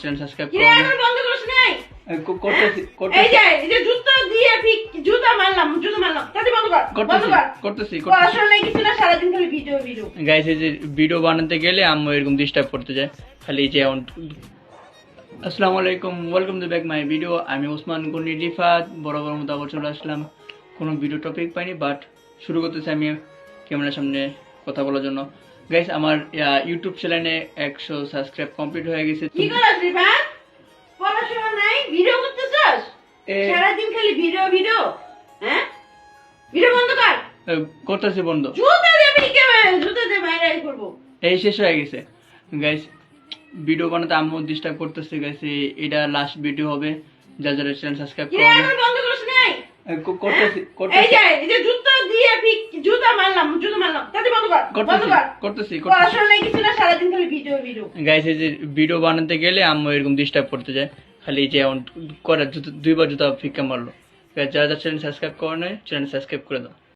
Channel subscribe কি রে, এখন বন্ধ করিস নাই? করতেছি এই যে জুতো দিয়ে জুতা মারলাম। তাতে বন্ধ কর। করতেছি পড়াশোনা নাই কিছু না, সারাদিন খালি ভিডিও। গাইস, এই যে ভিডিও বানাতে গেলে আম্মু এরকম ডিস্টার্ব করতে যায় খালি। এই যে আসসালামু আলাইকুম, welcome to back my video. আমি ওসমান গনি রিফাত বরাবর মতো আবার চলে আসলাম। কোনো ভিডিও টপিক পাইনি, বাট শুরু করতেছি আমি ক্যামেরার সামনে কথা বলার জন্য। গাইস, আমার ইউটিউব চ্যানেলে 100 সাবস্ক্রাইব কমপ্লিট হয়ে গেছে। কি করছ রিফাত? পড়াশোনা নাই, ভিডিও করতেছস? সারাদিন খালি ভিডিও। হ্যাঁ, ভিডিও বন্ধ কর। করতেছি বন্ধ। জুতা দিয়ে বাইরে করব। এই শেষ হয়ে গেছে গাইস। ভিডিও বানাতে আম্মু ডিস্টার্ব করতেছে গাইস। এটা লাস্ট ভিডিও হবে। যারা চ্যানেল সাবস্ক্রাইব কি রে, এখন বন্ধ করিস নাই? করতেছি এই যে জুতো দিয়ে জুতা মারলাম। তাতে বন্ধ কর। করতেছি পড়াশোনা নাই কিছু না, সারাদিন খালি ভিডিও। গাইস, এই যে ভিডিও বানাতে গেলে আম্মু এরকম ডিস্টার্ব করতে যায় খালি। এই যে দুইবার জুতা ফিক্কা মারলো। যারা চ্যানেল সাবস্ক্রাইব করে নাই, চ্যানেল সাবস্ক্রাইব করে দাও।